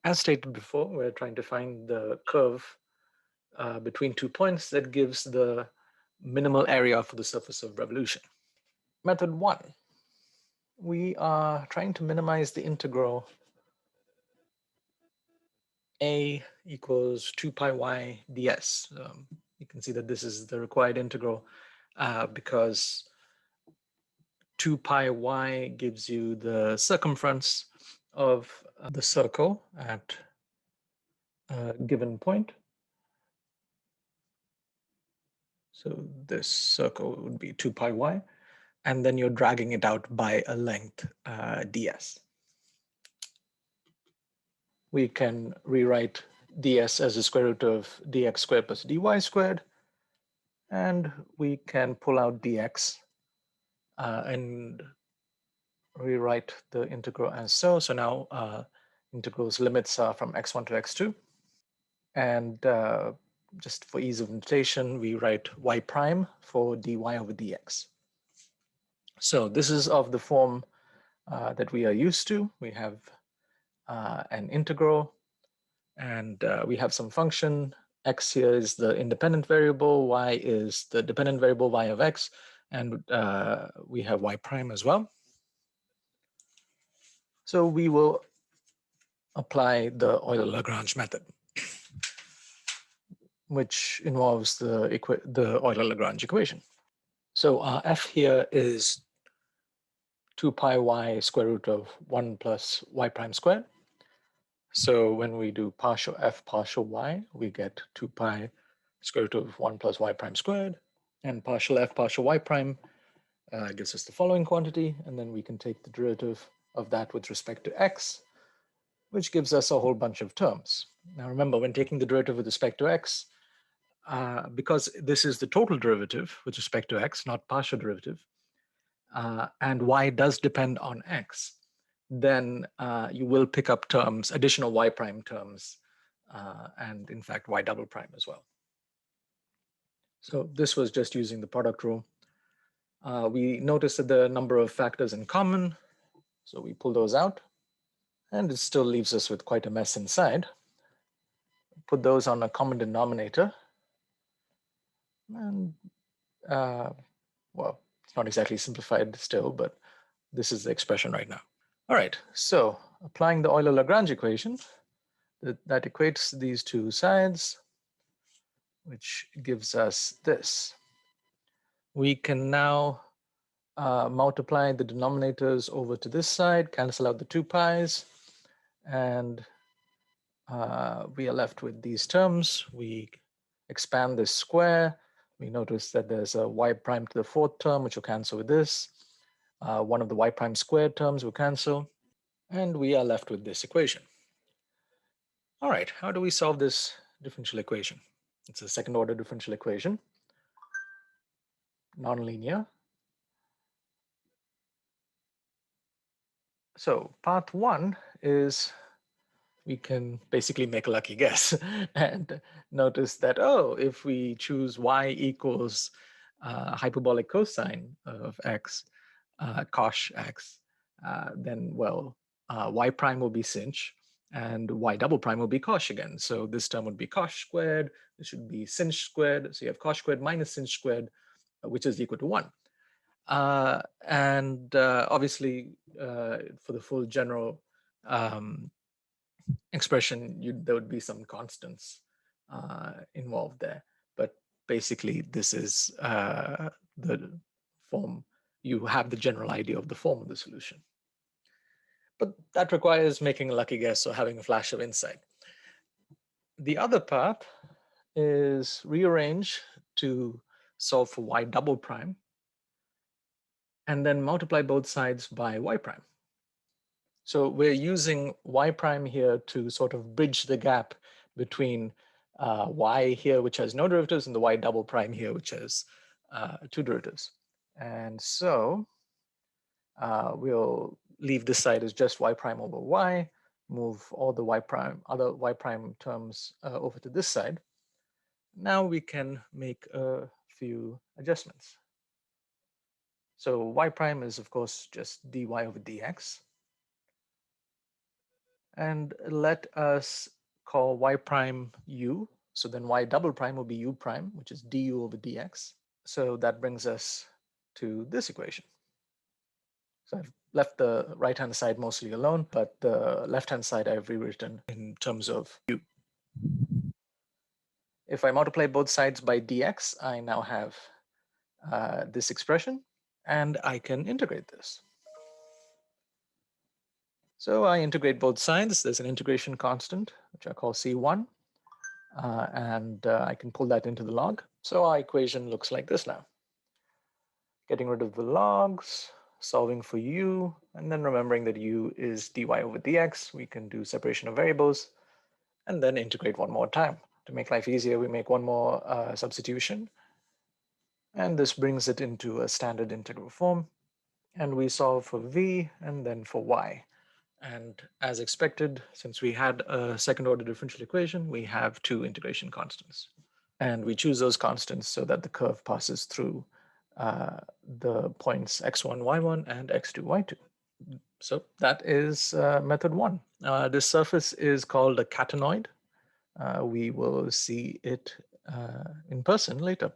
As stated before, we're trying to find the curve between 2 points that gives the minimal area for the surface of revolution. Method 1, we are trying to minimize the integral a equals 2 pi y ds. You can see that this is the required integral because 2 pi y gives you the circumference of the circle at a given point. So this circle would be 2 pi y, and then you're dragging it out by a length ds. We can rewrite ds as the square root of dx squared plus dy squared, and we can pull out dx and rewrite the integral as so. So now integral's limits are from x1 to x2. And just for ease of notation, we write y prime for dy over dx. So this is of the form that we are used to. We have an integral, and we have some function. X here is the independent variable, y is the dependent variable, y of x, and we have y prime as well. So we will apply the Euler-Lagrange method, which involves the Euler-Lagrange equation. So f here is 2 pi y square root of 1 plus y prime squared. So when we do partial f partial y, we get 2 pi square root of 1 plus y prime squared, and partial f partial y prime gives us the following quantity, and then we can take the derivative of that with respect to x, which gives us a whole bunch of terms. Now remember, when taking the derivative with respect to x, because this is the total derivative with respect to x, not partial derivative, and y does depend on x, then you will pick up terms, additional y prime terms, and in fact y double prime as well. So this was just using the product rule. We noticed that the number of factors in common, so we pull those out, and it still leaves us with quite a mess inside. Put those on a common denominator, and well, it's not exactly simplified still, but this is the expression right now. All right, so applying the Euler-Lagrange equation, that equates these two sides, which gives us this. We can now multiply the denominators over to this side, cancel out the 2 pi's, and we are left with these terms. We expand this square. We notice that there's a y prime to the 4th term, which will cancel with this. One of the y prime squared terms will cancel, and we are left with this equation. All right, how do we solve this differential equation? It's a second order differential equation, nonlinear. So path 1 is we can basically make a lucky guess and notice that, oh, if we choose y equals hyperbolic cosine of x, cosh x, then, well, y prime will be sinh, and y double prime will be cosh again. So this term would be cosh squared. This should be sinh squared. So you have cosh squared minus sinh squared, which is equal to 1. And obviously, for the full general expression, there would be some constants involved there. But basically, this is the form. You have the general idea of the form of the solution. But that requires making a lucky guess or having a flash of insight. The other path is rearrange to solve for y double prime, and then multiply both sides by y prime. So we're using y prime here to sort of bridge the gap between y here, which has no derivatives, and the y double prime here, which has 2 derivatives. And so we'll leave this side as just y prime over y, move all the other y prime terms over to this side. Now we can make a few adjustments. So y prime is, of course, just dy over dx. And let us call y prime u. So then y double prime will be u prime, which is du over dx. So that brings us to this equation. So I've left the right-hand side mostly alone, but the left-hand side I've rewritten in terms of u. If I multiply both sides by dx, I now have this expression, and I can integrate this. So I integrate both sides. There's an integration constant, which I call C1, and I can pull that into the log. So our equation looks like this now. Getting rid of the logs, solving for u, and then remembering that u is dy over dx. We can do separation of variables, and then integrate one more time. To make life easier, we make one more substitution, and this brings it into a standard integral form. And we solve for v and then for y. And as expected, since we had a second order differential equation, we have two integration constants. And we choose those constants so that the curve passes through the points x1, y1 and x2, y2. So that is method one. This surface is called a catenoid. We will see it in person later.